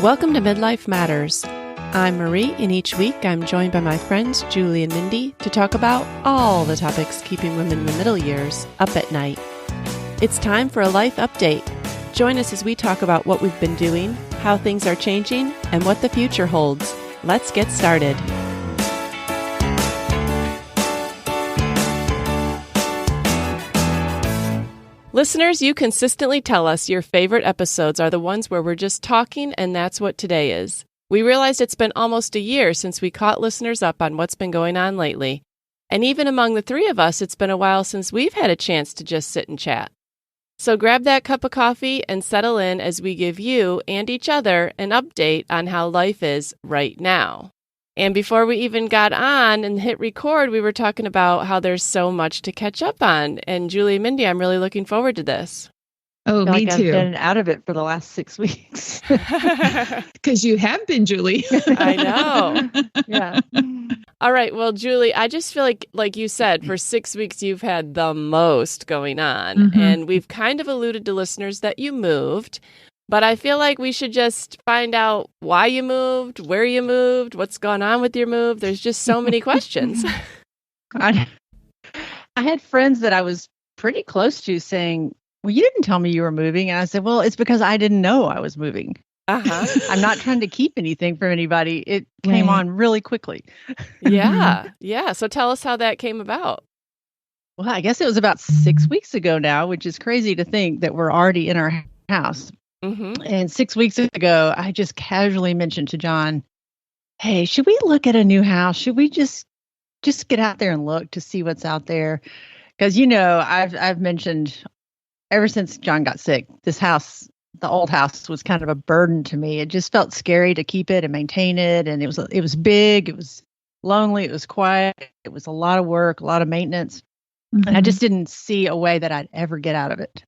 Welcome to Midlife Matters. I'm Marie, and each week I'm joined by my friends Julie and Mindy to talk about all the topics keeping women in the middle years up at night. It's time for a life update. Join us as we talk about what we've been doing, how things are changing, and what the future holds. Let's get started. Listeners, you consistently tell us your favorite episodes are the ones where we're just talking, and that's what today is. We realized it's been almost a year since we caught listeners up on what's been going on lately. And even among the three of us, it's been a while since we've had a chance to just sit and chat. So grab that cup of coffee and settle in as we give you and each other an update on how life is right now. And before we even got on and hit record, we were talking about how there's so much to catch up on. And Julie and Mindy, I'm really looking forward to this. Oh, me too. I've been out of it for the last 6 weeks. Because you have been, Julie. I know. Yeah. All right. Well, Julie, I just feel like you said, for 6 weeks, you've had the most going on. Mm-hmm. And we've kind of alluded to listeners that you moved. But I feel like we should just find out why you moved, where you moved, what's gone on with your move. There's just so many questions. I had friends that I was pretty close to saying, well, you didn't tell me you were moving. And I said, well, it's because I didn't know I was moving. Uh-huh. I'm not trying to keep anything from anybody. It came on really quickly. Yeah. Yeah. So tell us how that came about. Well, I guess it was about 6 weeks ago now, which is crazy to think that we're already in our house. Mm-hmm. And 6 weeks ago, I just casually mentioned to John, hey, should we look at a new house? Should we just get out there and look to see what's out there? Because, I've mentioned ever since John got sick, this house, the old house, was kind of a burden to me. It just felt scary to keep it and maintain it. And it was big, it was lonely, it was quiet, it was a lot of work, a lot of maintenance. Mm-hmm. And I just didn't see a way that I'd ever get out of it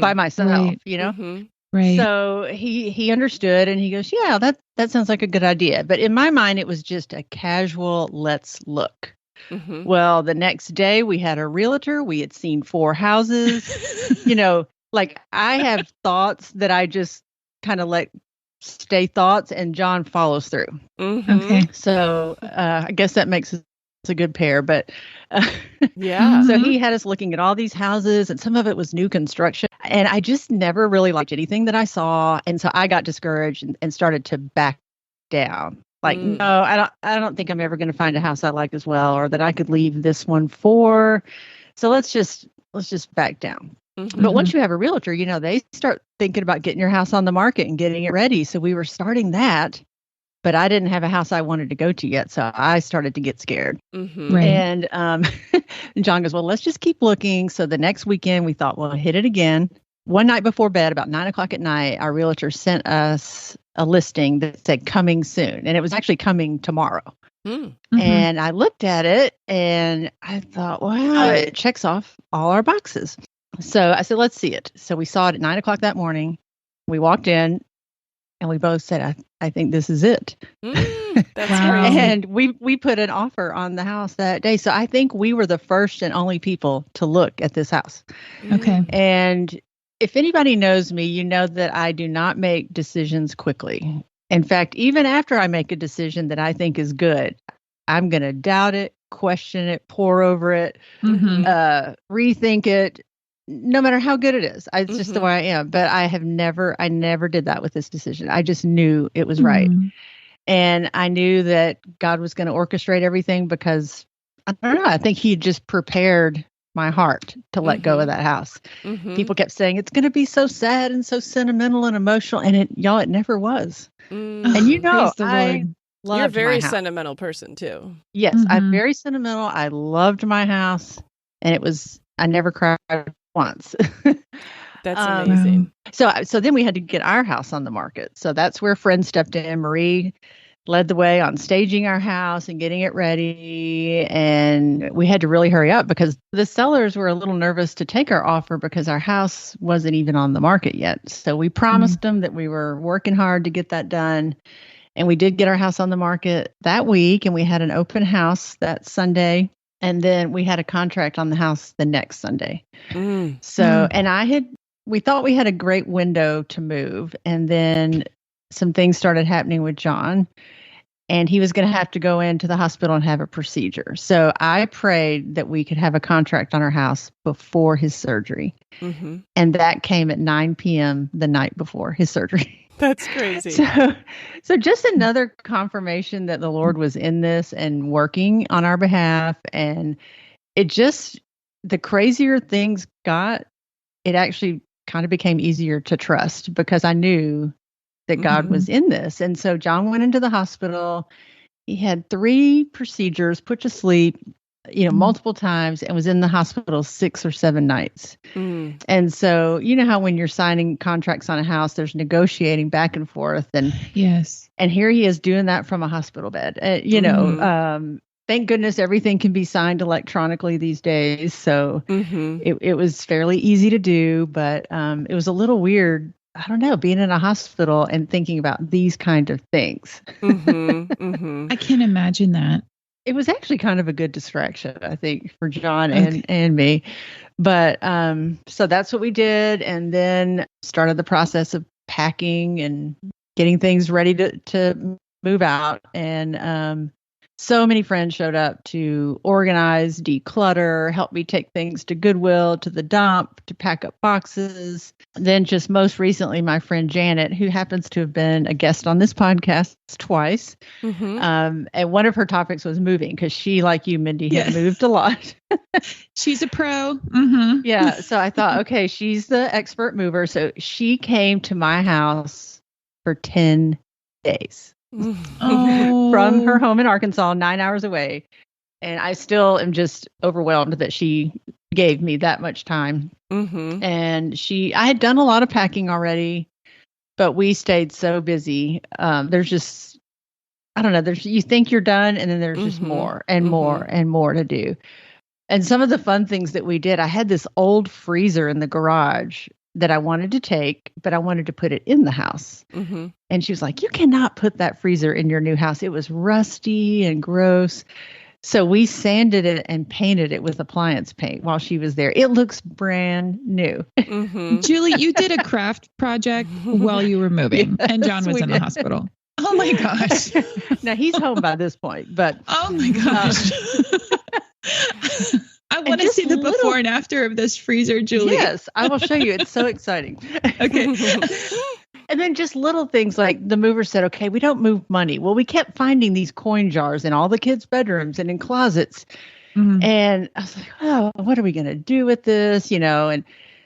by myself, Right. Mm-hmm. Right. So he understood, and he goes, yeah, that sounds like a good idea. But in my mind, it was just a casual, let's look. Mm-hmm. Well, the next day we had a realtor. We had seen 4 houses. I have thoughts that I just kind of let stay thoughts, and John follows through. Mm-hmm. Okay. So I guess that makes us a good pair. But Yeah. so he had us looking at all these houses, and some of it was new construction. And I just never really liked anything that I saw. And so I got discouraged and started to back down. No, I don't think I'm ever going to find a house I like as well, or that I could leave this one for. So let's just back down. Mm-hmm. But once you have a realtor, they start thinking about getting your house on the market and getting it ready. So we were starting that, but I didn't have a house I wanted to go to yet. So I started to get scared. Mm-hmm. Right. And John goes, well, let's just keep looking. So the next weekend we thought, well, hit it again. One night before bed, about 9:00 at night, our realtor sent us a listing that said coming soon. And it was actually coming tomorrow. Mm-hmm. And I looked at it and I thought, wow, it checks off all our boxes. So I said, let's see it. So we saw it at 9:00 that morning. We walked in and we both said, I think this is it. That's Wow. crazy. And we put an offer on the house that day. So I think we were the first and only people to look at this house. Okay. And if anybody knows me, you know that I do not make decisions quickly. In fact, even after I make a decision that I think is good, I'm going to doubt it, question it, pore over it, Mm-hmm. rethink it, no matter how good it is. It's just the Mhm. way I am. But I never did that with this decision. I just knew it was right. Mm-hmm. And I knew that God was going to orchestrate everything because, I don't know, I think he just prepared my heart to let go of that house. Mm-hmm. People kept saying, it's going to be so sad and so sentimental and emotional. And it never was. Mm. And Praise the I Lord. loved You're a very my house. sentimental person too. Yes, Mhm. I'm very sentimental. I loved my house. And I never cried once. That's Um, amazing. So then we had to get our house on the market. So that's where friends stepped in. Marie led the way on staging our house and getting it ready. And we had to really hurry up because the sellers were a little nervous to take our offer because our house wasn't even on the market yet. So we promised them that we were working hard to get that done. And we did get our house on the market that week. And we had an open house that Sunday. And then we had a contract on the house the next Sunday. So, and we thought we had a great window to move. And then some things started happening with John, and he was going to have to go into the hospital and have a procedure. So I prayed that we could have a contract on our house before his surgery. Mm-hmm. And that came at 9 p.m. the night before his surgery. That's crazy. So just another confirmation that the Lord was in this and working on our behalf. And it just, the crazier things got, it actually kind of became easier to trust because I knew that God was in this. And so John went into the hospital. He had 3 procedures, put to sleep, multiple times, and was in the hospital 6 or 7 nights. Mm. And so, you know how when you're signing contracts on a house, there's negotiating back and forth. And yes. And here he is doing that from a hospital bed. Thank goodness everything can be signed electronically these days. So it was fairly easy to do, but it was a little weird. I don't know, being in a hospital and thinking about these kind of things. I can imagine that. It was actually kind of a good distraction, I think, for John and me. But so that's what we did, and then started the process of packing and getting things ready to move out. And so many friends showed up to organize, declutter, help me take things to Goodwill, to the dump, to pack up boxes. Then just most recently, my friend Janet, who happens to have been a guest on this podcast twice. And one of her topics was moving because she, like you, Mindy, had moved a lot. She's a pro. Yeah. So I thought, okay, she's the expert mover. So she came to my house for 10 days. From her home in Arkansas, 9 hours away. And I still am just overwhelmed that she gave me that much time. And I had done a lot of packing already, but we stayed so busy. There's just, I don't know, you think you're done, and then there's just more and more and more to do. And some of the fun things that we did, I had this old freezer in the garage that I wanted to take, but I wanted to put it in the house. And she was like, you cannot put that freezer in your new house. It was rusty and gross. So we sanded it and painted it with appliance paint while she was there. It looks brand new. Julie, you did a craft project while you were moving, and John was in the hospital. Oh my gosh. Now he's home by this point, but. Oh my gosh. I want to see the before and after of this freezer, Julie. Yes, I will show you. It's so exciting. Okay. And then just little things like the mover said, okay, we don't move money. Well, we kept finding these coin jars in all the kids' bedrooms and in closets. And I was like, oh, what are we going to do with this? And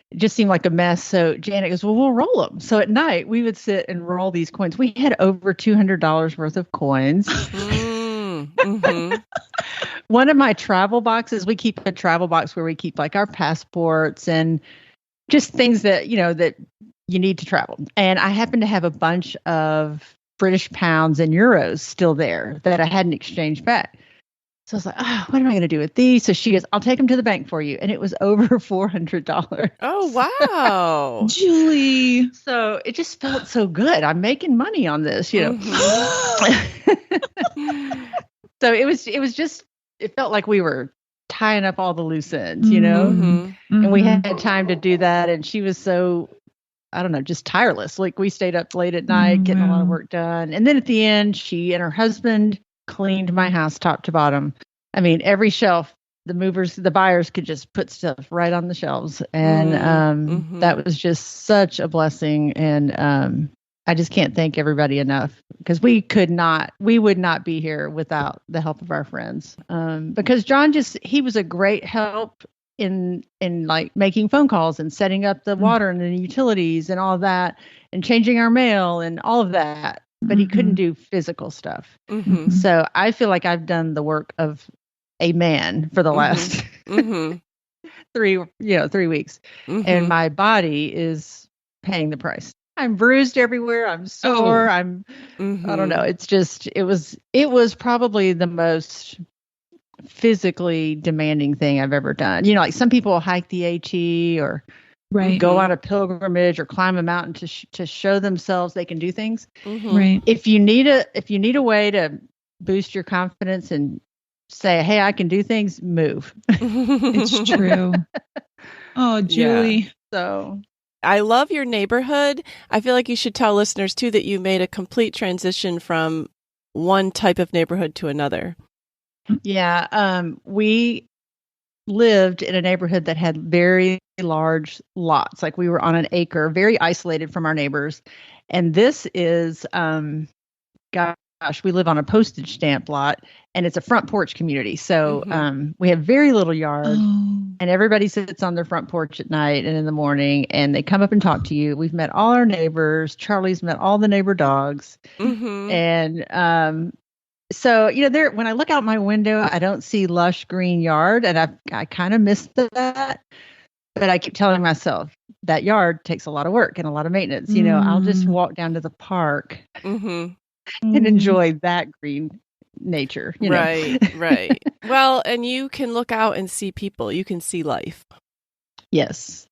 it just seemed like a mess. So Janet goes, well, we'll roll them. So at night we would sit and roll these coins. We had over $200 worth of coins. One of my travel boxes, we keep a travel box where we keep like our passports and just things that, that you need to travel. And I happen to have a bunch of British pounds and euros still there that I hadn't exchanged back. So I was like, oh, what am I going to do with these? So she goes, I'll take them to the bank for you. And it was over $400. Oh, wow. Julie. So it just felt so good. I'm making money on this, So it was just, it felt like we were tying up all the loose ends, and we had time to do that. And she was so, I don't know, just tireless. Like we stayed up late at night, getting a lot of work done. And then at the end, she and her husband cleaned my house top to bottom. I mean, every shelf, the buyers could just put stuff right on the shelves. And that was just such a blessing. And I just can't thank everybody enough because we would not be here without the help of our friends. Because John he was a great help in like making phone calls and setting up the water and the utilities and all of that and changing our mail and all of that. But he couldn't do physical stuff. So I feel like I've done the work of a man for the last 3 weeks. And my body is paying the price. I'm bruised everywhere. I'm sore. I don't know. It's just, it was probably the most physically demanding thing I've ever done. Like some people hike the AT or go on a pilgrimage or climb a mountain to show themselves they can do things. Right. If you need a way to boost your confidence and say, hey, I can do things, move. It's true. Oh, Julie. Yeah. So I love your neighborhood. I feel like you should tell listeners too that you made a complete transition from one type of neighborhood to another. Yeah. We lived in a neighborhood that had very large lots. Like we were on an acre, very isolated from our neighbors. And this is, gosh, we live on a postage stamp lot, and it's a front porch community. So we have very little yard, and everybody sits on their front porch at night and in the morning, and they come up and talk to you. We've met all our neighbors. Charlie's met all the neighbor dogs. And so, there, when I look out my window, I don't see lush green yard, and I kind of miss that. But I keep telling myself that yard takes a lot of work and a lot of maintenance. I'll just walk down to the park and enjoy that green nature. Right. Well, and you can look out and see people. You can see life. Yes.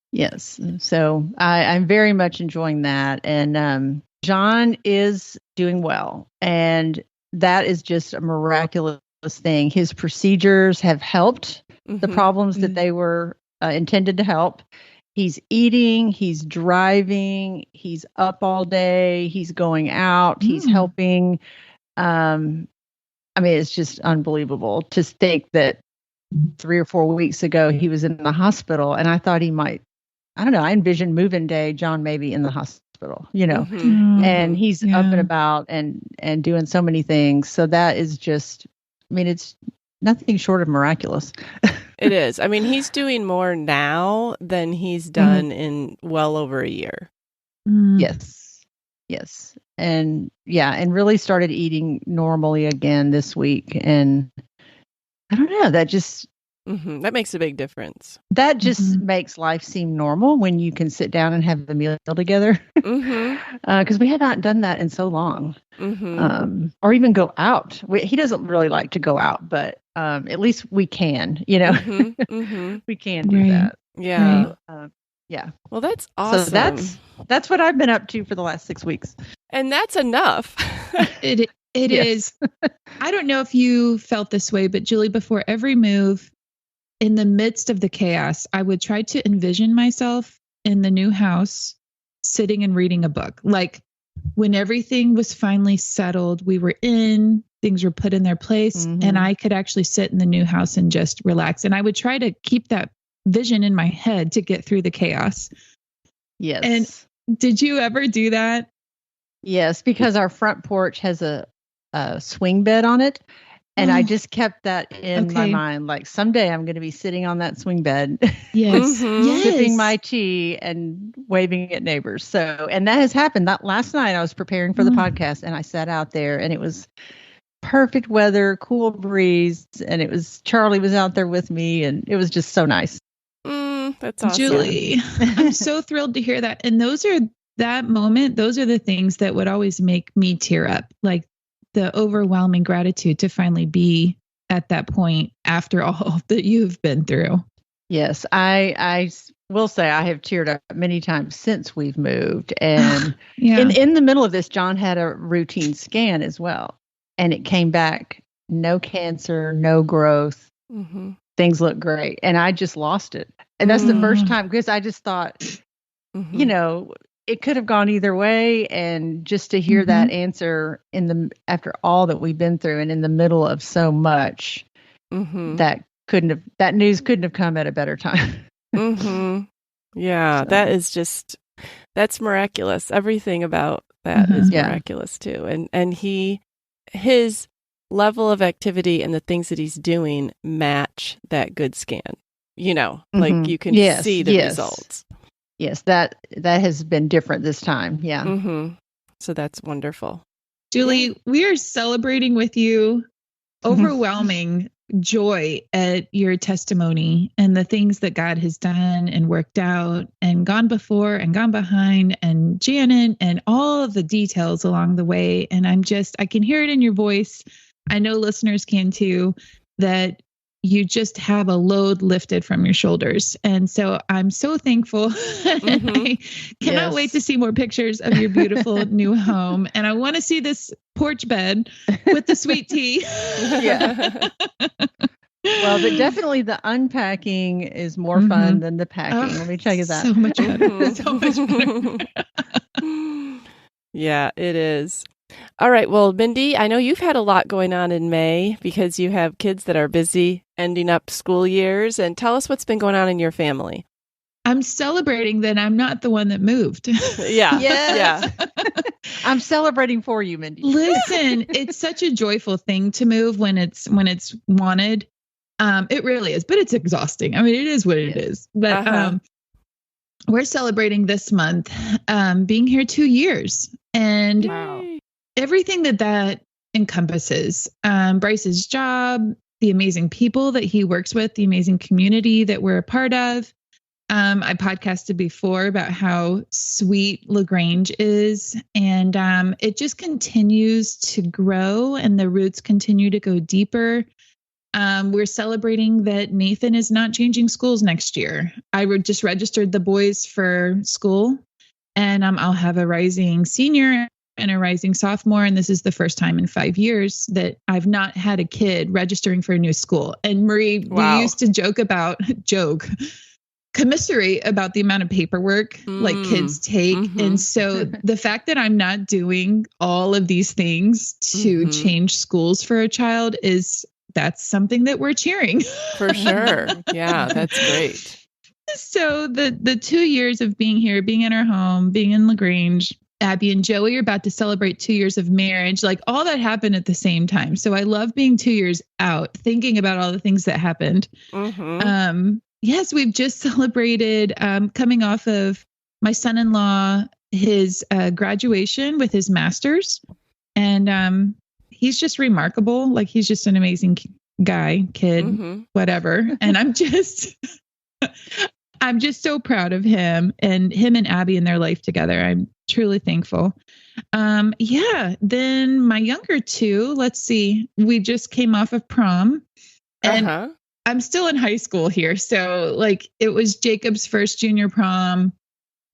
So I'm very much enjoying that. And John is doing well. And that is just a miraculous thing. His procedures have helped the problems that they were intended to help. He's eating, he's driving, he's up all day, he's going out, he's helping. It's just unbelievable to think that 3 or 4 weeks ago he was in the hospital, and I thought he might, I don't know, I envisioned moving day, John maybe in the hospital, and he's up and about and doing so many things. So that is just, it's nothing short of miraculous. It is. He's doing more now than he's done in well over a year. Yes. And really started eating normally again this week. And I don't know, that just... that makes a big difference. That just makes life seem normal when you can sit down and have the meal together. Because we have not done that in so long. Or even go out. He doesn't really like to go out, but at least we can, we can do that. Yeah. Yeah. Well, that's awesome. So that's what I've been up to for the last 6 weeks. And that's enough. It is. I don't know if you felt this way, but Julie, before every move, in the midst of the chaos, I would try to envision myself in the new house, sitting and reading a book. Like when everything was finally settled, we were in, things were put in their place, and I could actually sit in the new house and just relax. And I would try to keep that vision in my head to get through the chaos. Yes. And did you ever do that? Yes, because our front porch has a swing bed on it. And I just kept that in my mind. Like someday I'm going to be sitting on that swing bed, sipping my tea and waving at neighbors. So, and that has happened. That last night I was preparing for the podcast, and I sat out there, and it was perfect weather, cool breeze, and Charlie was out there with me, and it was just so nice. That's awesome, Julie. I'm so thrilled to hear that. And those are the things that would always make me tear up. Like the overwhelming gratitude to finally be at that point after all that you've been through. Yes, I will say I have teared up many times since we've moved. And in the middle of this, John had a routine scan as well. And it came back, no cancer, no growth. Things look great. And I just lost it. And that's the first time, because I just thought, it could have gone either way. And just to hear that answer after all that we've been through and in the middle of so much, that news couldn't have come at a better time. Yeah, so. That's miraculous. Everything about that is miraculous too. And his level of activity and the things that he's doing match that good scan. Like you can see the results. Yes, that has been different this time. Yeah. So that's wonderful. Julie, we are celebrating with you overwhelming joy at your testimony and the things that God has done and worked out and gone before and gone behind, and Janet and all of the details along the way. And I can hear it in your voice. I know listeners can too, that you just have a load lifted from your shoulders. And so I'm so thankful. I cannot wait to see more pictures of your beautiful new home. And I want to see this porch bed with the sweet tea. Well, but definitely the unpacking is more fun than the packing. Let me tell you that. So much better. So much better. Yeah, it is. All right. Well, Mindy, I know you've had a lot going on in May because you have kids that are busy ending up school years. And tell us what's been going on in your family. I'm celebrating that I'm not the one that moved. Yeah. Yes. Yeah. I'm celebrating for you, Mindy. Listen, it's such a joyful thing to move when it's wanted. It really is, but it's exhausting. I mean, it is what it is. But we're celebrating this month being here 2 years, and everything that encompasses. Bryce's job, the amazing people that he works with, the amazing community that we're a part of. I podcasted before about how sweet LaGrange is, and it just continues to grow, and the roots continue to go deeper. We're celebrating that Nathan is not changing schools next year. I just registered the boys for school, and I'll have a rising senior and a rising sophomore. And this is the first time in 5 years that I've not had a kid registering for a new school. And Marie, we used to commiserate about the amount of paperwork like kids take. And so the fact that I'm not doing all of these things to change schools for a child that's something that we're cheering. For sure. Yeah, that's great. So the 2 years of being here, being in our home, being in LaGrange, Abby and Joey are about to celebrate 2 years of marriage. Like all that happened at the same time. So I love being 2 years out, thinking about all the things that happened. Yes, we've just celebrated coming off of my son-in-law, his graduation with his master's. And he's just remarkable. Like he's just an amazing kid, whatever. And I'm just so proud of him and Abby and their life together. I'm truly thankful. Then my younger two, let's see, we just came off of prom, and I'm still in high school here. So like it was Jacob's first junior prom,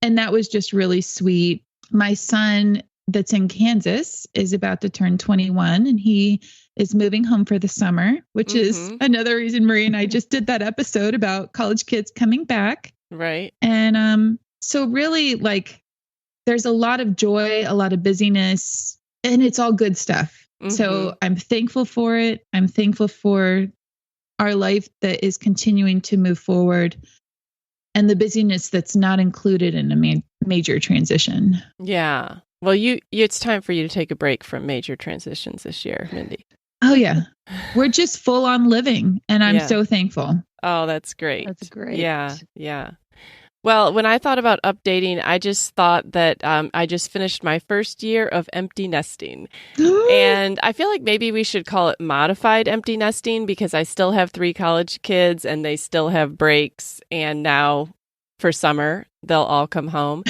and that was just really sweet. My son that's in Kansas is about to turn 21, and he is moving home for the summer, which is another reason Marie and I just did that episode about college kids coming back. Right. And so really like there's a lot of joy, a lot of busyness, and it's all good stuff. So I'm thankful for it. I'm thankful for our life that is continuing to move forward, and the busyness that's not included in a major transition. Yeah. Well, it's time for you to take a break from major transitions this year, Mindy. Oh yeah. We're just full on living, and I'm so thankful. Oh, that's great. That's great. Yeah. Yeah. Well, when I thought about updating, I just thought that I just finished my first year of empty nesting. And I feel like maybe we should call it modified empty nesting, because I still have 3 college kids and they still have breaks. And now for summer, they'll all come home.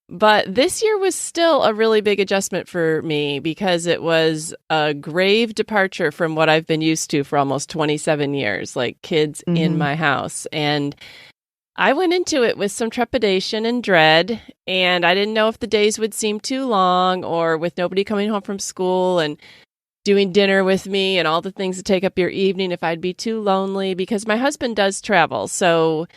But this year was still a really big adjustment for me, because it was a grave departure from what I've been used to for almost 27 years, like kids in my house. And I went into it with some trepidation and dread, and I didn't know if the days would seem too long, or with nobody coming home from school and doing dinner with me and all the things that take up your evening, if I'd be too lonely, because my husband does travel. So,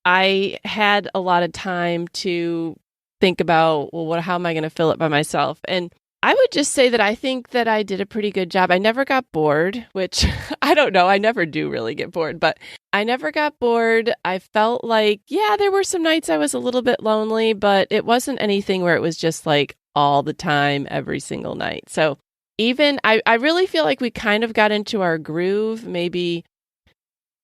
I had a lot of time to think about, well, how am I going to fill it by myself? And I would just say that I think that I did a pretty good job. I never got bored, which I don't know. I never do really get bored, but I never got bored. I felt like, there were some nights I was a little bit lonely, but it wasn't anything where it was just like all the time, every single night. So even I really feel like we kind of got into our groove maybe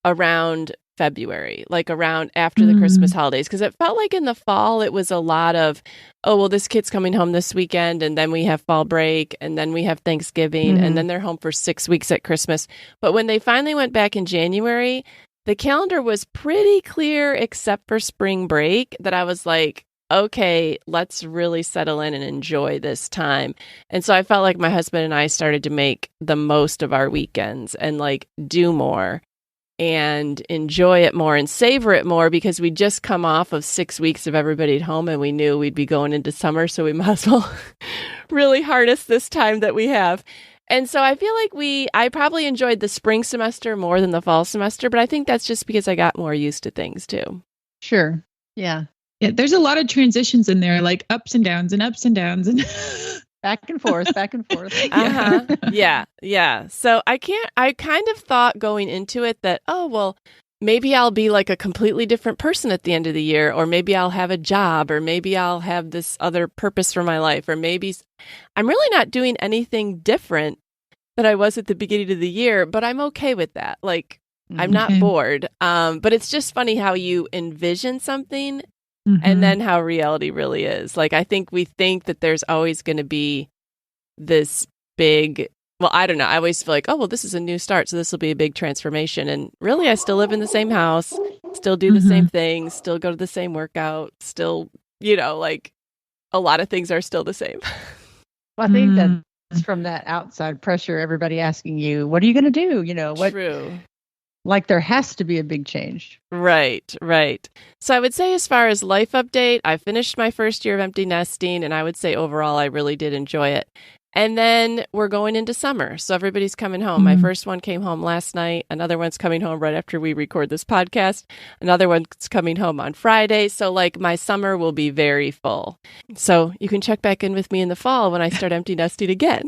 around February, like around after the Christmas holidays, because it felt like in the fall it was a lot of, oh, well, this kid's coming home this weekend, and then we have fall break, and then we have Thanksgiving, and then they're home for 6 weeks at Christmas. But when they finally went back in January, the calendar was pretty clear except for spring break, that I was like, okay, let's really settle in and enjoy this time. And so I felt like my husband and I started to make the most of our weekends and like do more and enjoy it more and savor it more, because we'd just come off of 6 weeks of everybody at home, and we knew we'd be going into summer. So we might as well really harness this time that we have. And so I feel like I probably enjoyed the spring semester more than the fall semester, but I think that's just because I got more used to things too. Sure. Yeah. Yeah, there's a lot of transitions in there, like ups and downs and ups and downs and back and forth, back and forth. Yeah. So I kind of thought going into it that, oh, well, maybe I'll be like a completely different person at the end of the year, or maybe I'll have a job, or maybe I'll have this other purpose for my life, or maybe I'm really not doing anything different that I was at the beginning of the year, but I'm okay with that. Like, I'm not bored. But it's just funny how you envision something and then how reality really is. Like, I think we think that there's always going to be this big, well, I don't know. I always feel like, oh, well, this is a new start, so this will be a big transformation. And really, I still live in the same house, still do the same things, still go to the same workout, still, like a lot of things are still the same. Well, I think that's from that outside pressure, everybody asking you, what are you going to do? What? True. Like there has to be a big change. Right. So I would say as far as life update, I finished my first year of empty nesting, and I would say overall I really did enjoy it. And then we're going into summer, so everybody's coming home. My first one came home last night. Another one's coming home right after we record this podcast. Another one's coming home on Friday. So like my summer will be very full. So you can check back in with me in the fall when I start empty nesting again.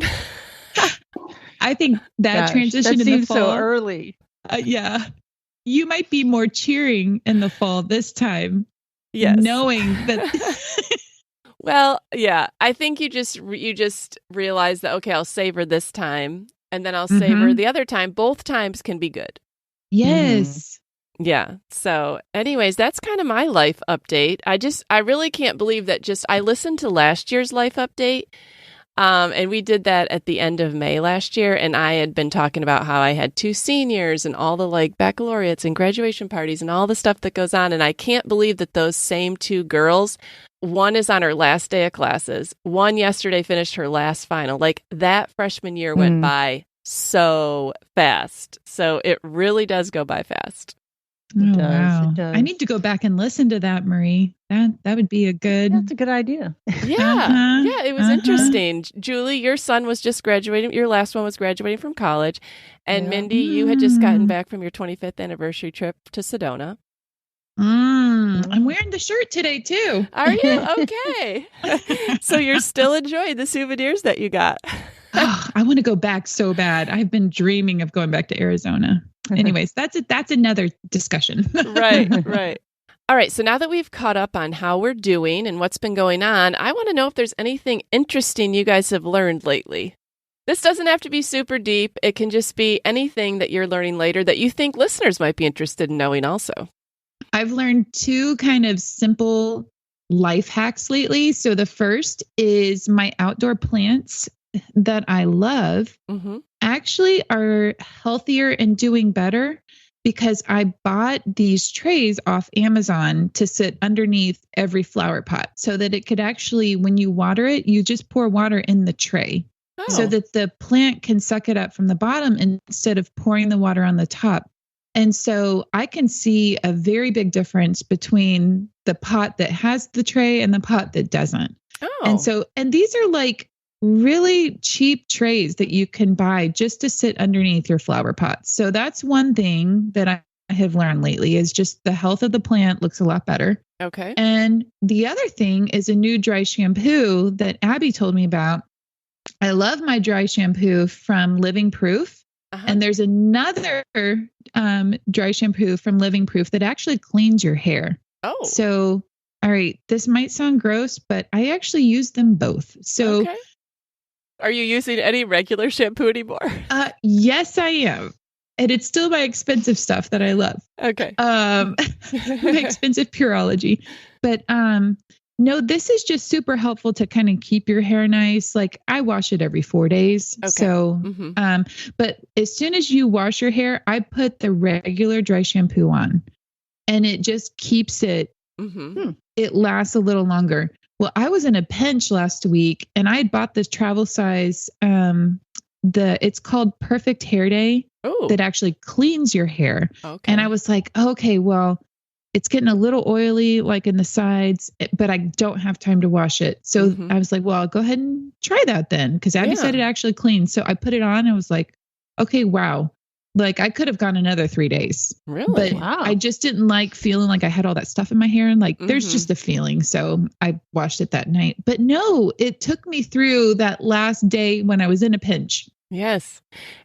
I think that transition that in the fall so early. Yeah. You might be more cheering in the fall this time. Yes. Knowing that. Well, yeah, I think you just realize that, okay, I'll savor this time and then I'll savor the other time. Both times can be good. Yes. Yeah. So anyways, that's kind of my life update. I really can't believe that I listened to last year's life update. And we did that at the end of May last year. And I had been talking about how I had 2 seniors and all the like baccalaureates and graduation parties and all the stuff that goes on. And I can't believe that those same 2 girls, one is on her last day of classes. One yesterday finished her last final. Like that freshman year went by so fast. So it really does go by fast. It does. I need to go back and listen to that, Marie. That would be a good. That's a good idea. Yeah. Yeah, it was interesting. Julie, your son was just graduating. Your last one was graduating from college. And Mindy, you had just gotten back from your 25th anniversary trip to Sedona. I'm wearing the shirt today too. Are you? Okay. So you're still enjoying the souvenirs that you got. Oh, I want to go back so bad. I've been dreaming of going back to Arizona. Anyways, that's another discussion. Right. All right. So now that we've caught up on how we're doing and what's been going on, I want to know if there's anything interesting you guys have learned lately. This doesn't have to be super deep. It can just be anything that you're learning later that you think listeners might be interested in knowing also. I've learned 2 kind of simple life hacks lately. So the first is my outdoor plants that I love actually are healthier and doing better because I bought these trays off Amazon to sit underneath every flower pot so that it could actually, when you water it, you just pour water in the tray so that the plant can suck it up from the bottom instead of pouring the water on the top. And so I can see a very big difference between the pot that has the tray and the pot that doesn't. And these are like really cheap trays that you can buy just to sit underneath your flower pots. So that's one thing that I have learned lately is just the health of the plant looks a lot better. Okay. And the other thing is a new dry shampoo that Abby told me about. I love my dry shampoo from Living Proof. And there's another dry shampoo from Living Proof that actually cleans your hair. Oh. So, all right, this might sound gross, but I actually use them both. So Are you using any regular shampoo anymore? Yes, I am. And it's still my expensive stuff that I love. Okay. My expensive Pureology. But no, this is just super helpful to kind of keep your hair nice. Like I wash it every 4 days. Okay. So, but as soon as you wash your hair, I put the regular dry shampoo on and it just keeps it, it lasts a little longer. Well, I was in a pinch last week and I had bought this travel size, it's called Perfect Hair Day that actually cleans your hair. Okay. And I was like, okay, well, it's getting a little oily, like in the sides, but I don't have time to wash it. So I was like, well, I'll go ahead and try that then. Cause Abby said it actually cleans. So I put it on and I was like, okay, wow. Like I could have gone another 3 days. Really? But I just didn't like feeling like I had all that stuff in my hair. And like, there's Mm-hmm. just a feeling. So I washed it that night. But no, it took me through that last day when I was in a pinch. Yes.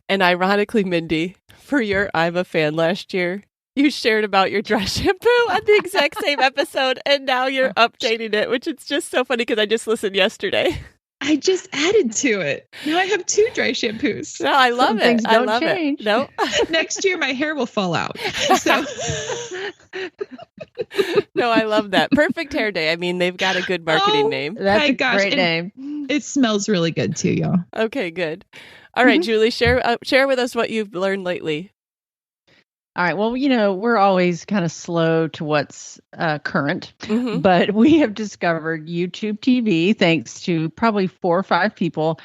And ironically, Mindy, for your I'm a Fan last year, you shared about your dry shampoo on the exact same episode. And now you're updating it, which is just so funny because I just listened yesterday. I just added to it. Now I have 2 dry shampoos. No, I love it. I love change. it. No. Next year, my hair will fall out. So. No, I love that. Perfect Hair Day. I mean, they've got a good marketing name. That's a gosh. great name. It smells really good too, y'all. Okay, good. All right, Julie, share with us what you've learned lately. All right. Well, we're always kind of slow to what's current, Mm-hmm. but we have discovered YouTube TV, thanks to probably 4 or 5 people,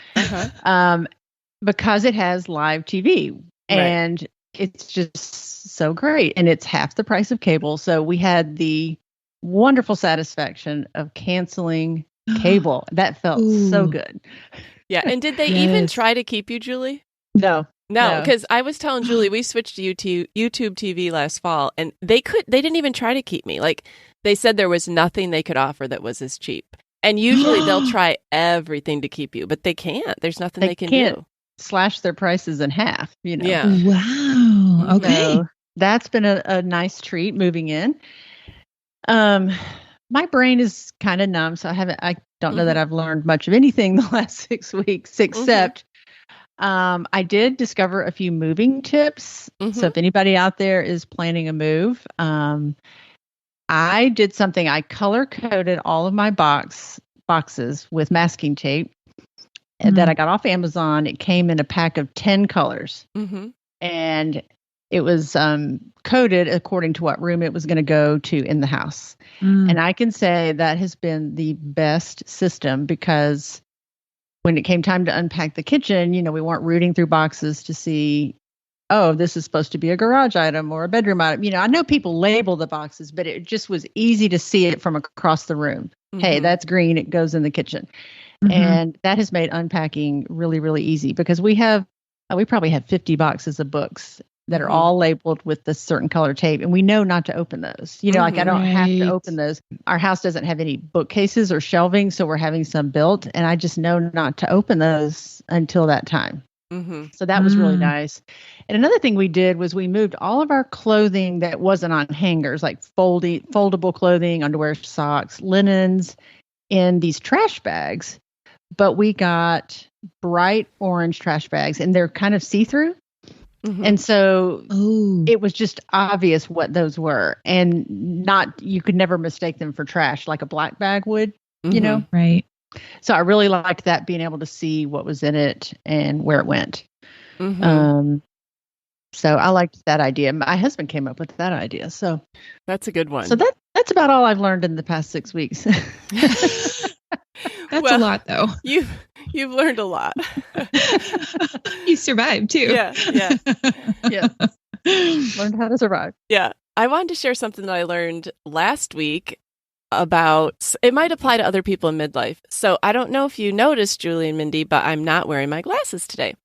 because it has live TV. And it's just so great. And it's half the price of cable. So we had the wonderful satisfaction of canceling cable. That felt so good. Yeah. And did they even try to keep you, Julie? No. No, because I was telling Julie, we switched to YouTube TV last fall, and they didn't even try to keep me. Like, they said there was nothing they could offer that was as cheap. And usually they'll try everything to keep you, but they can't. There's nothing they can do. Slash their prices in half, Yeah. Wow. Okay. So that's been a nice treat moving in. My brain is kind of numb, so I don't know that I've learned much of anything the last 6 weeks, except I did discover a few moving tips. So if anybody out there is planning a move, I did something. I color coded all of my boxes with masking tape that I got off Amazon. It came in a pack of 10 colors, and it was coded according to what room it was going to go to in the house. And I can say that has been the best system, because when it came time to unpack the kitchen, we weren't rooting through boxes to see, oh, this is supposed to be a garage item or a bedroom item. I know people label the boxes, but it just was easy to see it from across the room. Hey, that's green. It goes in the kitchen. And that has made unpacking really, really easy, because we probably have 50 boxes of books that are all labeled with this certain color tape, and we know not to open those. Like, I don't have to open those. Our house doesn't have any bookcases or shelving, so we're having some built, and I just know not to open those until that time. So that was really nice. And another thing we did was we moved all of our clothing that wasn't on hangers, like foldable clothing, underwear, socks, linens, in these trash bags. But we got bright orange trash bags, and they're kind of see-through. And so it was just obvious what those were, and you could never mistake them for trash like a black bag would, Right. So I really liked that, being able to see what was in it and where it went. So I liked that idea. My husband came up with that idea. So that's a good one. So that's about all I've learned in the past 6 weeks. That's a lot, though. You've learned a lot. You survived too. Yeah. Learned how to survive. Yeah. I wanted to share something that I learned last week about, it might apply to other people in midlife. So I don't know if you noticed, Julie and Mindy, but I'm not wearing my glasses today.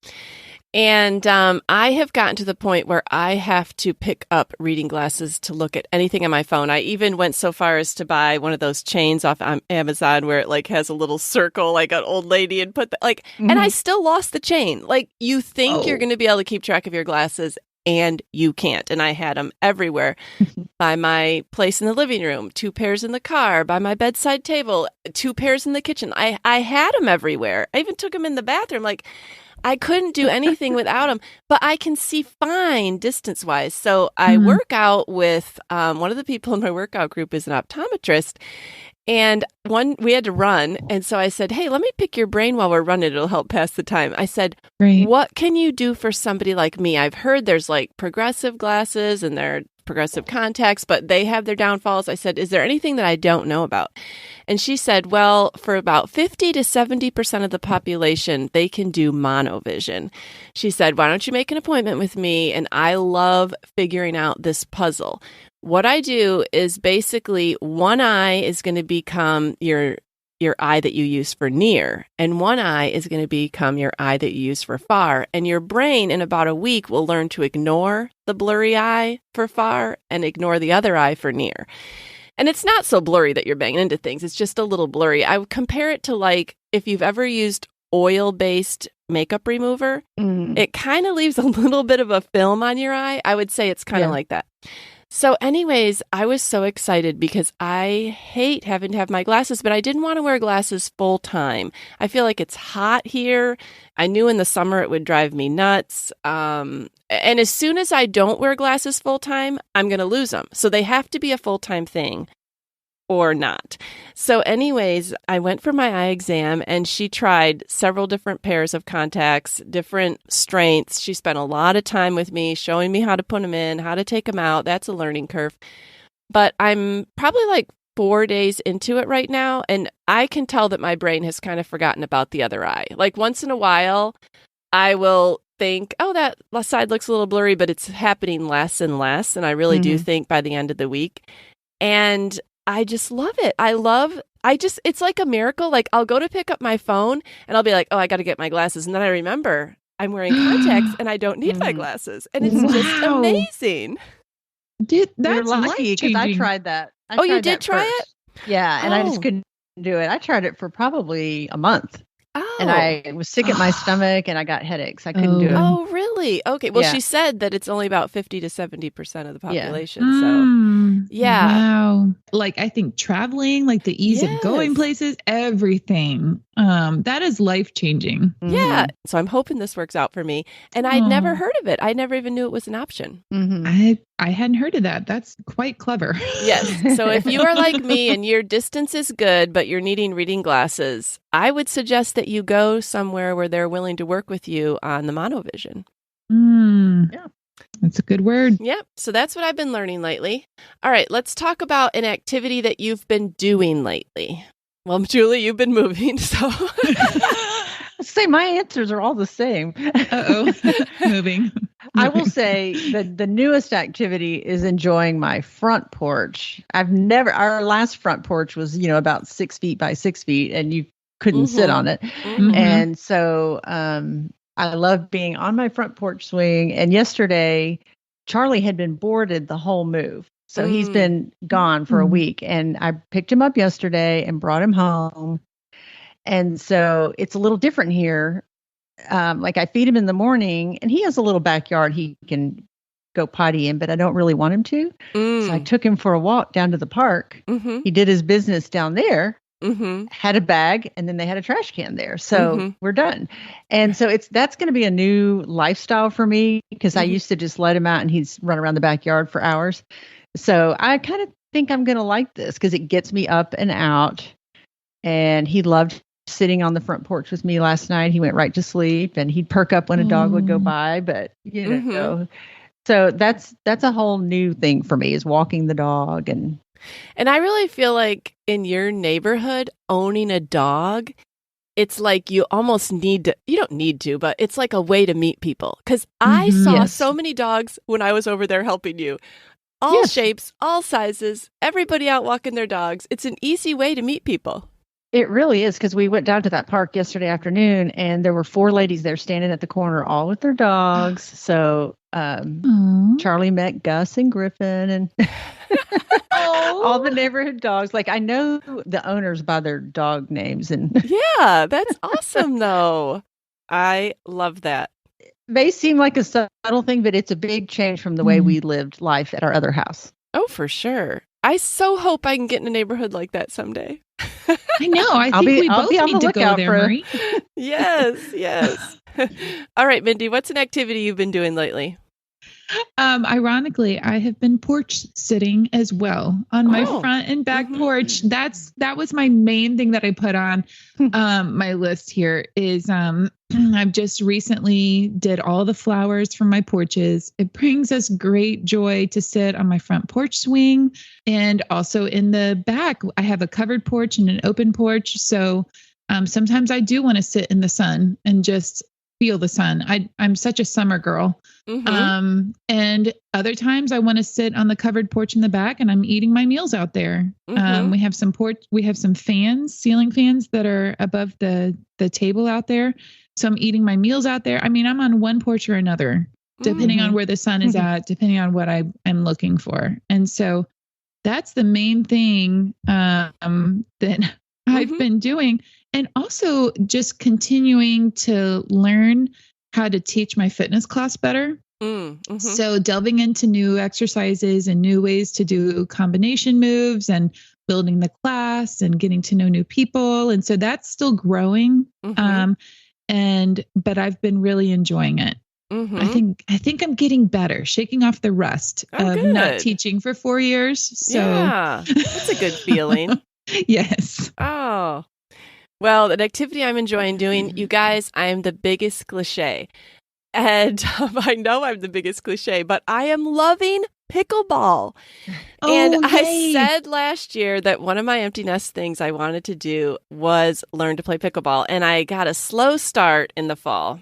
And I have gotten to the point where I have to pick up reading glasses to look at anything on my phone. I even went so far as to buy one of those chains off Amazon where it like has a little circle like an old lady, and put and I still lost the chain. Like, you think you're going to be able to keep track of your glasses, and you can't. And I had them everywhere. By my place in the living room, 2 pairs in the car, by my bedside table, 2 pairs in the kitchen. I had them everywhere. I even took them in the bathroom. Like, I couldn't do anything without them, but I can see fine distance-wise. So I work out with one of the people in my workout group is an optometrist, and we had to run. And so I said, hey, let me pick your brain while we're running. It'll help pass the time. I said, what can you do for somebody like me? I've heard there's like progressive glasses and there are progressive contacts, but they have their downfalls. I said, is there anything that I don't know about? And she said, well, for about 50 to 70% of the population, they can do monovision. She said, why don't you make an appointment with me? And I love figuring out this puzzle. What I do is basically one eye is going to become your your eye that you use for near, and one eye is going to become your eye that you use for far. And your brain in about a week will learn to ignore the blurry eye for far and ignore the other eye for near. And it's not so blurry that you're banging into things. It's just a little blurry. I would compare it to like if you've ever used oil-based makeup remover, it kind of leaves a little bit of a film on your eye. I would say it's kind of like that. So anyways, I was so excited because I hate having to have my glasses, but I didn't want to wear glasses full time. I feel like it's hot here. I knew in the summer it would drive me nuts. And as soon as I don't wear glasses full time, I'm going to lose them. So they have to be a full-time thing or not. So anyways, I went for my eye exam and she tried several different pairs of contacts, different strengths. She spent a lot of time with me, showing me how to put them in, how to take them out. That's a learning curve. But I'm probably like 4 days into it right now, and I can tell that my brain has kind of forgotten about the other eye. Like once in a while, I will think, oh, that side looks a little blurry, but it's happening less and less. And I really do think by the end of the week. And I just love it. It's like a miracle. Like I'll go to pick up my phone and I'll be like, oh, I got to get my glasses. And then I remember I'm wearing contacts and I don't need my glasses. And it's just amazing. Dude, You're that's lucky because I tried that. You did try it? Yeah. And I just couldn't do it. I tried it for probably a month. And I was sick at my stomach and I got headaches. I couldn't do it. Oh, really? Okay. Well, she said that it's only about 50 to 70% of the population. So, yeah. Wow. Like, I think traveling, like the ease of going places, everything. That is life-changing. Yeah. So I'm hoping this works out for me. And I'd never heard of it. I never even knew it was an option. I hadn't heard of that. That's quite clever. Yes. So if you are like me and your distance is good, but you're needing reading glasses, I would suggest that you go somewhere where they're willing to work with you on the monovision. Yeah. That's a good word. Yep. So that's what I've been learning lately. All right. Let's talk about an activity that you've been doing lately. Well, Julie, you've been moving, so... Say my answers are all the same. Moving. I will say that the newest activity is enjoying my front porch. Our last front porch was, about 6 feet by 6 feet and you couldn't sit on it. And so I love being on my front porch swing. And yesterday, Charlie had been boarded the whole move. So he's been gone for a week and I picked him up yesterday and brought him home. And so it's a little different here. Like I feed him in the morning and he has a little backyard he can go potty in, but I don't really want him to. So I took him for a walk down to the park. He did his business down there, had a bag, and then they had a trash can there. So we're done. And so that's going to be a new lifestyle for me because I used to just let him out and he's run around the backyard for hours. So I kind of think I'm going to like this because it gets me up and out. And he loved sitting on the front porch with me last night. He went right to sleep and he'd perk up when a dog would go by, but so that's a whole new thing for me is walking the dog. And I really feel like in your neighborhood, owning a dog, it's like you almost need to, you don't need to, but it's like a way to meet people. Because I saw so many dogs when I was over there helping you. All shapes, all sizes, everybody out walking their dogs. It's an easy way to meet people. It really is because we went down to that park yesterday afternoon and there were 4 ladies there standing at the corner, all with their dogs. So Charlie met Gus and Griffin and all the neighborhood dogs. Like I know the owners by their dog names. And yeah, that's awesome though. I love that. It may seem like a subtle thing, but it's a big change from the way we lived life at our other house. Oh, for sure. I so hope I can get in a neighborhood like that someday. I know. I think we both need to go there, Marie. Yes. All right, Mindy, what's an activity you've been doing lately? Ironically, I have been porch sitting as well on my front and back porch. That was my main thing that I put on my list here is I've just recently did all the flowers from my porches. It brings us great joy to sit on my front porch swing. And also in the back, I have a covered porch and an open porch. So sometimes I do want to sit in the sun and just feel the sun. I'm such a summer girl. Mm-hmm. And other times I want to sit on the covered porch in the back and I'm eating my meals out there. Mm-hmm. We have some fans, ceiling fans that are above the table out there. So I'm eating my meals out there. I mean, I'm on one porch or another, depending on where the sun is at, depending on what I'm looking for. And so that's the main thing that I've been doing. And also just continuing to learn how to teach my fitness class better. Mm-hmm. So delving into new exercises and new ways to do combination moves and building the class and getting to know new people. And so that's still growing. But I've been really enjoying it. I think I'm getting better, shaking off the rust of not teaching for 4 years. So yeah, that's a good feeling. Yes. Oh, well, an activity I'm enjoying doing, you guys, I'm the biggest cliche. And I know I'm the biggest cliche, but I am loving pickleball. And I said last year that one of my empty nest things I wanted to do was learn to play pickleball. And I got a slow start in the fall.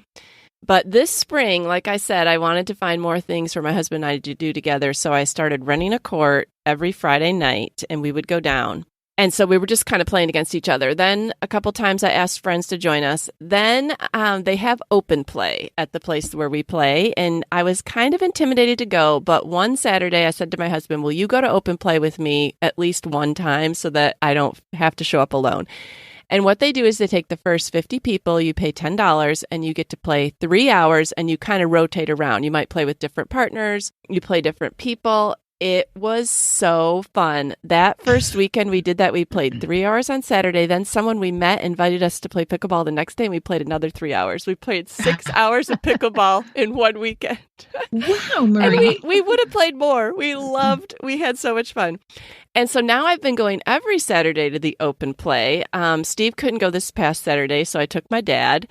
But this spring, like I said, I wanted to find more things for my husband and I to do together. So I started renting a court every Friday night and we would go down. And so we were just kind of playing against each other. Then a couple times I asked friends to join us. Then they have open play at the place where we play. And I was kind of intimidated to go. But one Saturday I said to my husband, will you go to open play with me at least one time so that I don't have to show up alone? And what they do is they take the first 50 people, you pay $10, and you get to play 3 hours, and you kind of rotate around. You might play with different partners, you play different people. It was so fun. That first weekend we did that. We played 3 hours on Saturday. Then someone we met invited us to play pickleball the next day, and we played another 3 hours. We played 6 hours of pickleball in one weekend. Wow, Marie. And we would have played more. We had so much fun. And so now I've been going every Saturday to the open play. Steve couldn't go this past Saturday, so I took my dad.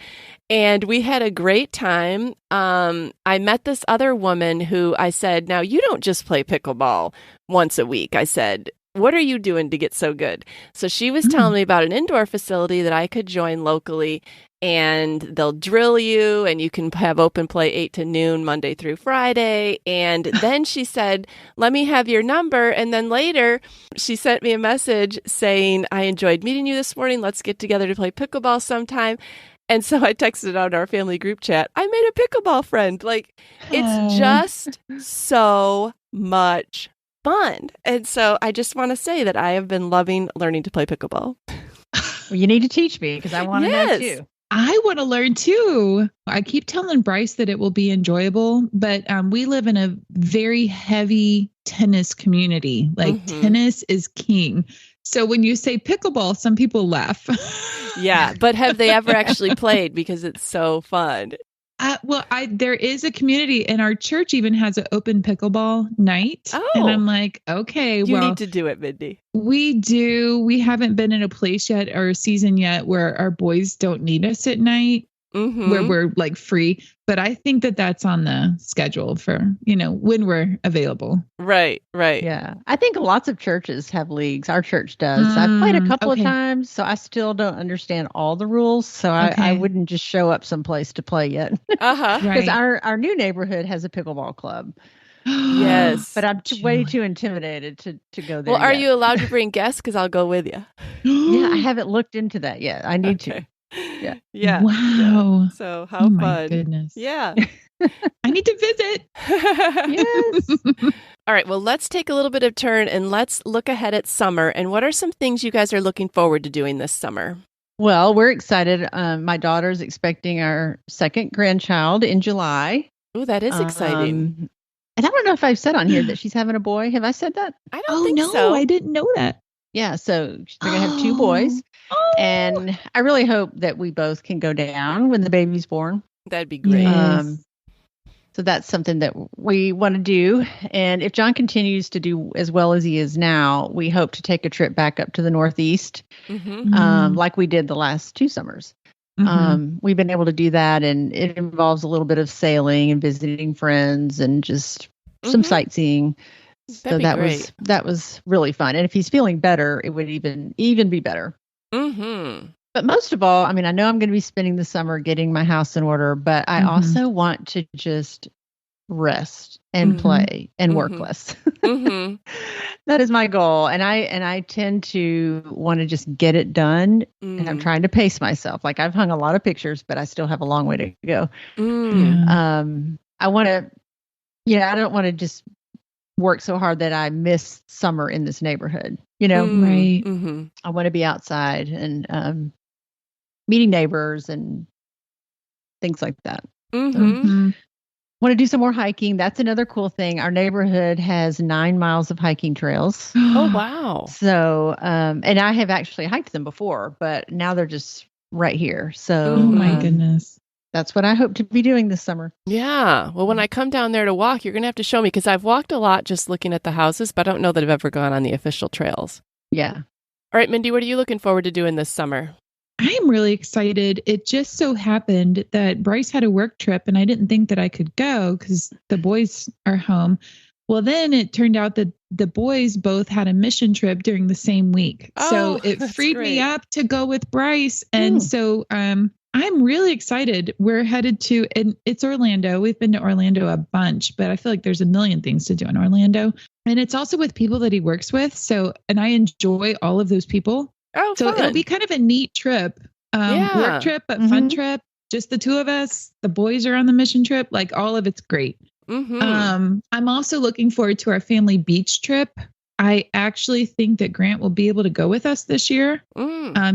And we had a great time. I met this other woman who I said, now you don't just play pickleball once a week. I said, what are you doing to get so good? So she was telling me about an indoor facility that I could join locally, and they'll drill you and you can have open play 8 to noon, Monday through Friday. And then she said, let me have your number. And then later she sent me a message saying, I enjoyed meeting you this morning. Let's get together to play pickleball sometime. And so I texted out our family group chat, I made a pickleball friend. Like, it's just so much fun. And so I just want to say that I have been loving learning to play pickleball. Well, you need to teach me because I want to know too. I want to learn too. I keep telling Bryce that it will be enjoyable, but we live in a very heavy tennis community. Like tennis is king. So when you say pickleball, some people laugh. Yeah, but have they ever actually played? Because it's so fun. There is a community, and our church even has an open pickleball night. Oh, and I'm like, okay, you need to do it, Mindy. We do. We haven't been in a place yet or a season yet where our boys don't need us at night, where we're like free. But I think that that's on the schedule for, when we're available. Right. Yeah. I think lots of churches have leagues. Our church does. I've played a couple of times, so I still don't understand all the rules. So I wouldn't just show up someplace to play yet. Because our new neighborhood has a pickleball club. Yes. But I'm way too intimidated to go there. Well, are you allowed to bring guests? Because I'll go with you. Yeah, I haven't looked into that yet. I need to. Yeah. Wow. Yeah. So how fun. My goodness. Yeah. I need to visit. Yes. All right. Well, let's take a little bit of turn and let's look ahead at summer. And what are some things you guys are looking forward to doing this summer? Well, we're excited. My daughter's expecting our second grandchild in July. Oh, that is exciting. And I don't know if I've said on here that she's having a boy. Have I said that? I don't think so. I didn't know that. Yeah. So they're going to have 2 boys. And I really hope that we both can go down when the baby's born. That'd be great. Yes. So that's something that we want to do. And if John continues to do as well as he is now, we hope to take a trip back up to the Northeast, like we did the last 2 summers. We've been able to do that, and it involves a little bit of sailing and visiting friends and just some sightseeing. So that was really fun. And if he's feeling better, it would even be better. But most of all, I mean, I know I'm going to be spending the summer getting my house in order, but I also want to just rest and play and work less. That is my goal. And I tend to want to just get it done. And I'm trying to pace myself. Like I've hung a lot of pictures, but I still have a long way to go. I want to, I don't want to just work so hard that I miss summer in this neighborhood, Right. I want to be outside and meeting neighbors and things like that. Want to do some more hiking. That's another cool thing. Our neighborhood has 9 miles of hiking trails. Oh, wow. So, and I have actually hiked them before, but now they're just right here. So, oh my goodness. That's what I hope to be doing this summer. Yeah. Well, when I come down there to walk, you're going to have to show me because I've walked a lot just looking at the houses, but I don't know that I've ever gone on the official trails. Yeah. All right, Mindy, what are you looking forward to doing this summer? I'm really excited. It just so happened that Bryce had a work trip and I didn't think that I could go because the boys are home. Well, then it turned out that the boys both had a mission trip during the same week. So it freed me up to go with Bryce. And so I'm really excited. We're headed to, and it's Orlando. We've been to Orlando a bunch, but I feel like there's a million things to do in Orlando. And it's also with people that he works with. So, and I enjoy all of those people. Oh, so fun. It'll be kind of a neat trip, work trip, but fun trip. Just the two of us. The boys are on the mission trip. Like all of it's great. I'm also looking forward to our family beach trip. I actually think that Grant will be able to go with us this year.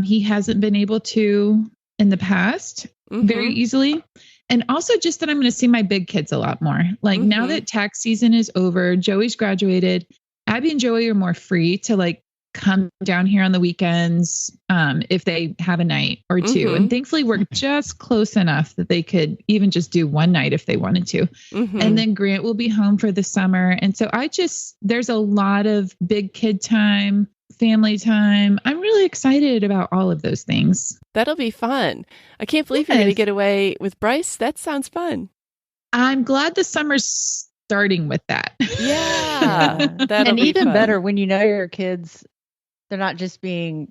He hasn't been able to in the past very easily. And also just that I'm going to see my big kids a lot more. Like now that tax season is over, Joey's graduated. Abby and Joey are more free to like come down here on the weekends if they have a night or two. And thankfully we're just close enough that they could even just do one night if they wanted to. And then Grant will be home for the summer. And so there's a lot of big kid time, family time. I'm really excited about all of those things. That'll be fun. I can't believe you're going to get away with Bryce. That sounds fun. I'm glad the summer's starting with that. Yeah. And even better when you know your kids, they're not just being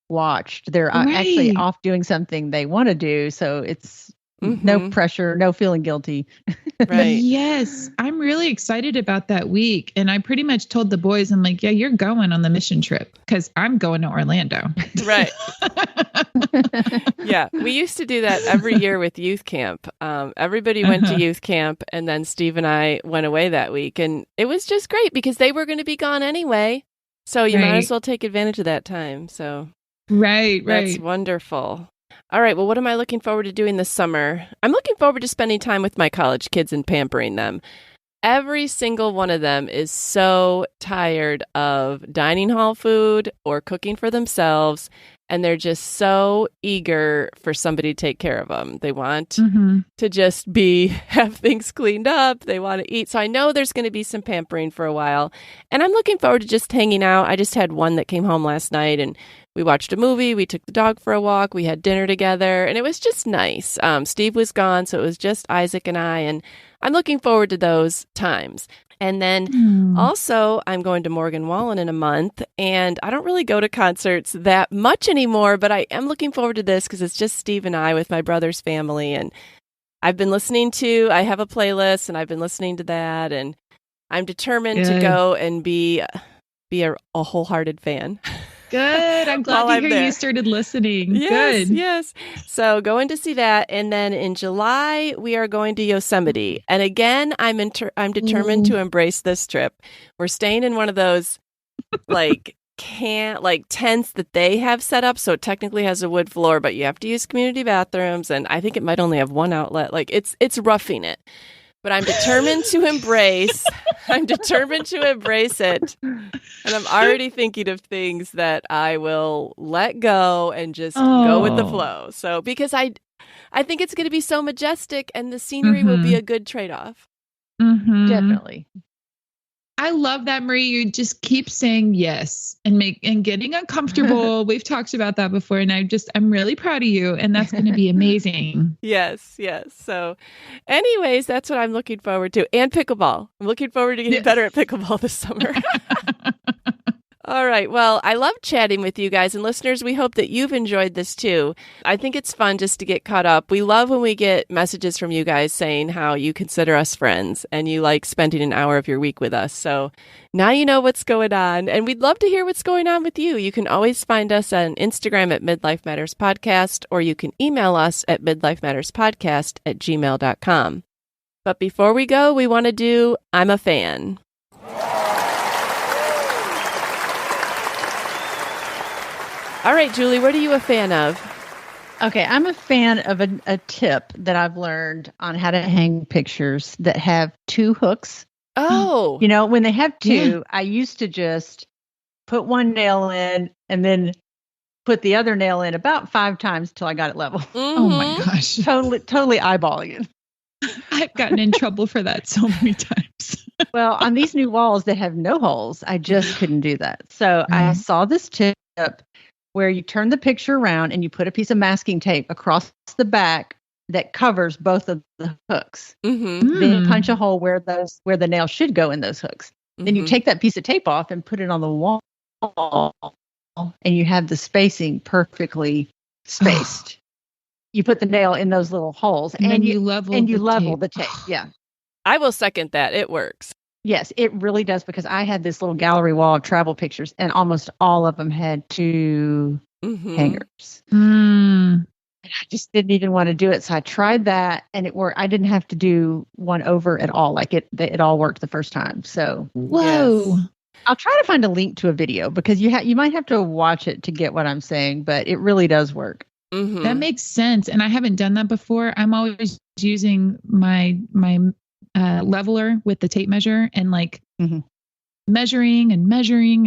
watched. They're actually off doing something they want to do. So it's no pressure, no feeling guilty. Right. Yes. I'm really excited about that week. And I pretty much told the boys, I'm like, yeah, you're going on the mission trip because I'm going to Orlando. Right. Yeah. We used to do that every year with youth camp. Everybody went to youth camp and then Steve and I went away that week. And it was just great because they were going to be gone anyway. So you might as well take advantage of that time. So that's wonderful. All right. Well, what am I looking forward to doing this summer? I'm looking forward to spending time with my college kids and pampering them. Every single one of them is so tired of dining hall food or cooking for themselves. And they're just so eager for somebody to take care of them. They want to just have things cleaned up. They want to eat. So I know there's going to be some pampering for a while. And I'm looking forward to just hanging out. I just had one that came home last night and we watched a movie. We took the dog for a walk. We had dinner together and it was just nice. Steve was gone. So it was just Isaac and I. And I'm looking forward to those times. And then also I'm going to Morgan Wallen in a month and I don't really go to concerts that much anymore, but I am looking forward to this because it's just Steve and I with my brother's family. And I have a playlist and I've been listening to that and I'm determined to go and be a wholehearted fan. Good. I'm glad to hear you started listening. Yes, Good. Yes. So going to see that. And then in July, we are going to Yosemite. And again, I'm determined to embrace this trip. We're staying in one of those tents that they have set up. So it technically has a wood floor, but you have to use community bathrooms. And I think it might only have one outlet. Like it's roughing it. But I'm determined to embrace it. And I'm already thinking of things that I will let go and just go with the flow. So because I think it's going to be so majestic and the scenery will be a good trade-off. Definitely. I love that, Marie. You just keep saying yes and getting uncomfortable. We've talked about that before, and I'm really proud of you, and that's going to be amazing. Yes. So, anyways, that's what I'm looking forward to, and pickleball. I'm looking forward to getting better at pickleball this summer. All right. Well, I love chatting with you guys, and listeners, we hope that you've enjoyed this too. I think it's fun just to get caught up. We love when we get messages from you guys saying how you consider us friends and you like spending an hour of your week with us. So now you know what's going on, and we'd love to hear what's going on with you. You can always find us on Instagram at Midlife Matters Podcast, or you can email us at midlifematterspodcast@gmail.com. But before we go, we want to do I'm a Fan. All right, Julie, what are you a fan of? Okay, I'm a fan of a tip that I've learned on how to hang pictures that have 2 hooks. Oh. When they have 2, I used to just put one nail in and then put the other nail in about 5 times till I got it level. Mm-hmm. Oh my gosh. Totally eyeballing it. I've gotten in trouble for that so many times. Well, on these new walls that have no holes, I just couldn't do that. So I saw this tip where you turn the picture around and you put a piece of masking tape across the back that covers both of the hooks. Mm-hmm. Then you punch a hole where the nail should go in those hooks. Mm-hmm. Then you take that piece of tape off and put it on the wall, and you have the spacing perfectly spaced. You put the nail in those little holes, and you level the tape. Yeah. I will second that. It works. Yes, it really does, because I had this little gallery wall of travel pictures, and almost all of them had 2 hangers. And I just didn't even want to do it. So I tried that, and it worked. I didn't have to do one over at all. Like it all worked the first time. So whoa. Yes. I'll try to find a link to a video, because you might have to watch it to get what I'm saying, but it really does work. Mm-hmm. That makes sense. And I haven't done that before. I'm always using my leveler with the tape measure and measuring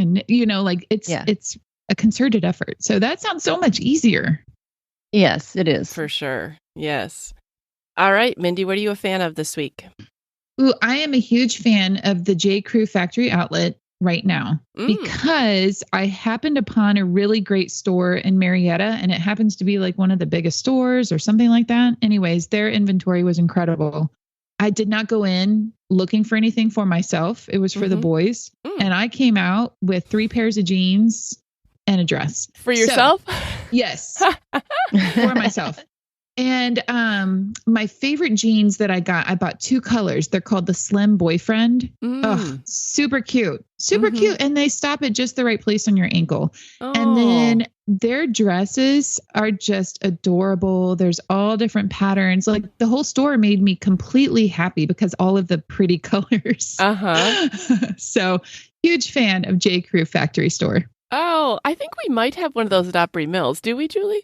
and it's a concerted effort. So that sounds so much easier. Yes, it is. For sure. Yes. All right, Mindy, what are you a fan of this week? Ooh, I am a huge fan of the J. Crew factory outlet right now because I happened upon a really great store in Marietta, and it happens to be like one of the biggest stores or something like that. Anyways, their inventory was incredible. I did not go in looking for anything for myself. It was for the boys. And I came out with 3 pairs of jeans and a dress. For yourself? So, yes. For myself. And my favorite jeans that I bought 2 colors. They're called the Slim Boyfriend. Oh, super cute. Super cute. And they stop at just the right place on your ankle. Oh. And then their dresses are just adorable. There's all different patterns. Like the whole store made me completely happy because all of the pretty colors. So huge fan of J. Crew Factory Store. Oh, I think we might have one of those at Opry Mills. Do we, Julie?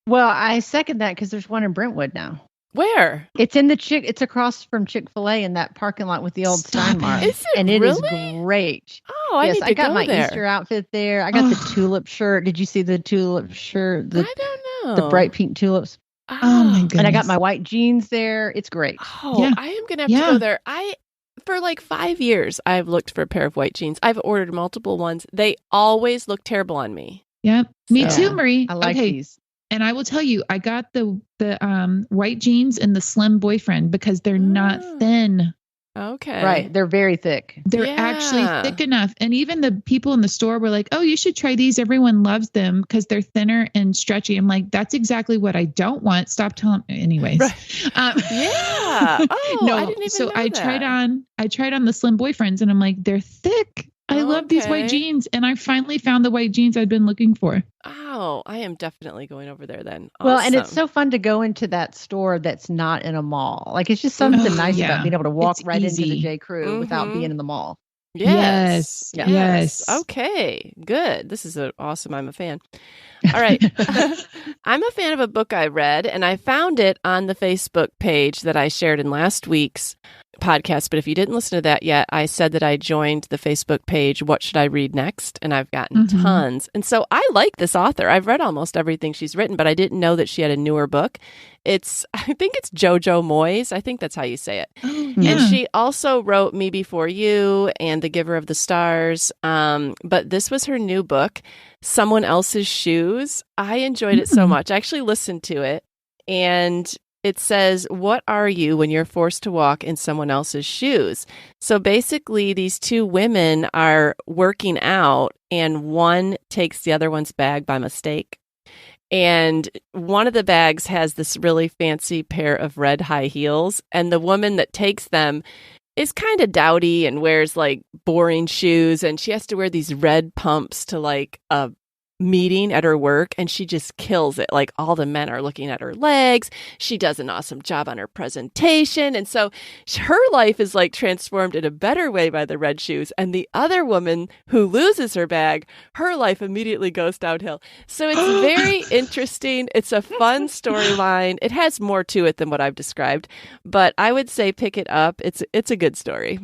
Well, I second that, because there's one in Brentwood now. Where? It's it's across from Chick-fil-A in that parking lot with the old Steinmart. Is it and it really? Is great. Oh, I need to go there. I got my Easter outfit there. I got the tulip shirt. Did you see the tulip shirt? I don't know. The bright pink tulips. Oh my goodness. And I got my white jeans there. It's great. Oh, yeah. I am going to have to go there. For like 5 years, I've looked for a pair of white jeans. I've ordered multiple ones. They always look terrible on me. Yep. Me too, Marie. I like these. And I will tell you, I got the white jeans and the Slim Boyfriend because they're not thin. Okay. Right. They're very thick. They're actually thick enough. And even the people in the store were like, oh, you should try these. Everyone loves them because they're thinner and stretchy. I'm like, that's exactly what I don't want. Stop telling me. Anyways. Right. Yeah. Oh, no, I didn't even know that. I tried on the Slim Boyfriends and I'm like, they're thick. I love these white jeans. And I finally found the white jeans I'd been looking for. Oh, I am definitely going over there then. Awesome. Well, and it's so fun to go into that store that's not in a mall. Like, it's just something nice about being able to walk into the J. Crew without being in the mall. Yes. Okay, good. This is awesome. I'm a fan. All right. I'm a fan of a book I read, and I found it on the Facebook page that I shared in last week's podcast. But if you didn't listen to that yet, I said that I joined the Facebook page, What Should I Read Next? And I've gotten tons. And so I like this author. I've read almost everything she's written, but I didn't know that she had a newer book. I think it's Jojo Moyes. I think that's how you say it. Oh, yeah. And she also wrote Me Before You and The Giver of the Stars. But this was her new book, Someone Else's Shoes. I enjoyed it so much. I actually listened to it. And It says, "What are you when you're forced to walk in someone else's shoes?" So basically, these two women are working out, and one takes the other one's bag by mistake. And one of the bags has this really fancy pair of red high heels, and the woman that takes them is kind of dowdy and wears like boring shoes, and she has to wear these red pumps to like a meeting at her work, and she just kills it. Like, all the men are looking at her legs. She does an awesome job on her presentation, and so her life is like transformed in a better way by the red shoes. And the other woman who loses her bag, her life immediately goes downhill. So it's very interesting. It's a fun storyline. It has more to it than what I've described, but I would say pick it up. It's a good story.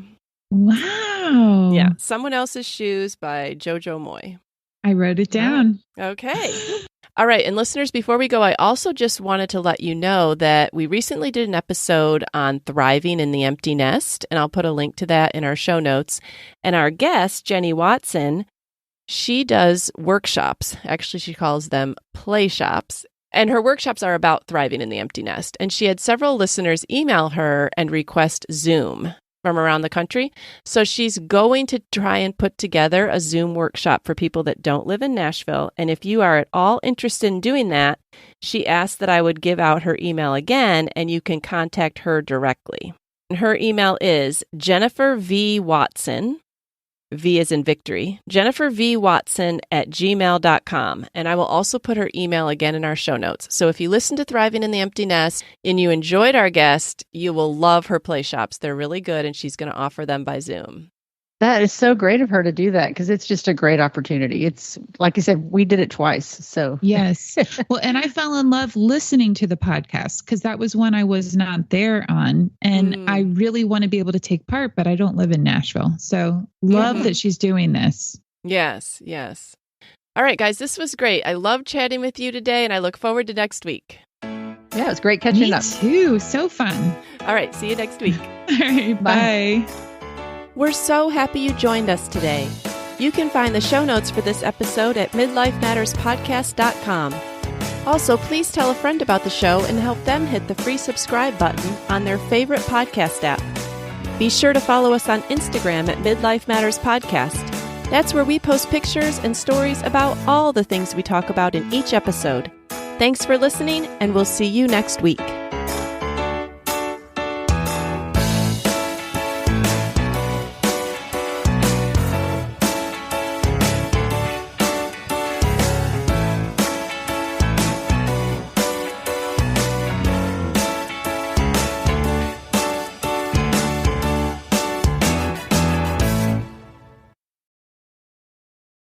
Wow. Yeah, Someone Else's Shoes by Jojo Moy. I wrote it down. Okay. All right. And listeners, before we go, I also just wanted to let you know that we recently did an episode on thriving in the empty nest, and I'll put a link to that in our show notes. And our guest, Jenny Watson, she does workshops. Actually, she calls them play shops. And her workshops are about thriving in the empty nest. And she had several listeners email her and request Zoom from around the country. So she's going to try and put together a Zoom workshop for people that don't live in Nashville. And if you are at all interested in doing that, she asked that I would give out her email again, and you can contact her directly. And her email is jennifervwatson, V as in victory, jennifervwatson@gmail.com. And I will also put her email again in our show notes. So if you listen to Thriving in the Empty Nest and you enjoyed our guest, you will love her play shops. They're really good, and she's going to offer them by Zoom. That is so great of her to do that, because it's just a great opportunity. It's like I said, we did it twice. So yes. Well, and I fell in love listening to the podcast, because that was one I was not there on. And I really want to be able to take part, but I don't live in Nashville. So love that she's doing this. Yes, yes. All right, guys, this was great. I love chatting with you today, and I look forward to next week. Yeah, it's great catching up. Me too. So fun. All right, see you next week. All right, bye. We're so happy you joined us today. You can find the show notes for this episode at midlifematterspodcast.com. Also, please tell a friend about the show and help them hit the free subscribe button on their favorite podcast app. Be sure to follow us on Instagram at Midlife Matters Podcast. That's where we post pictures and stories about all the things we talk about in each episode. Thanks for listening, and we'll see you next week.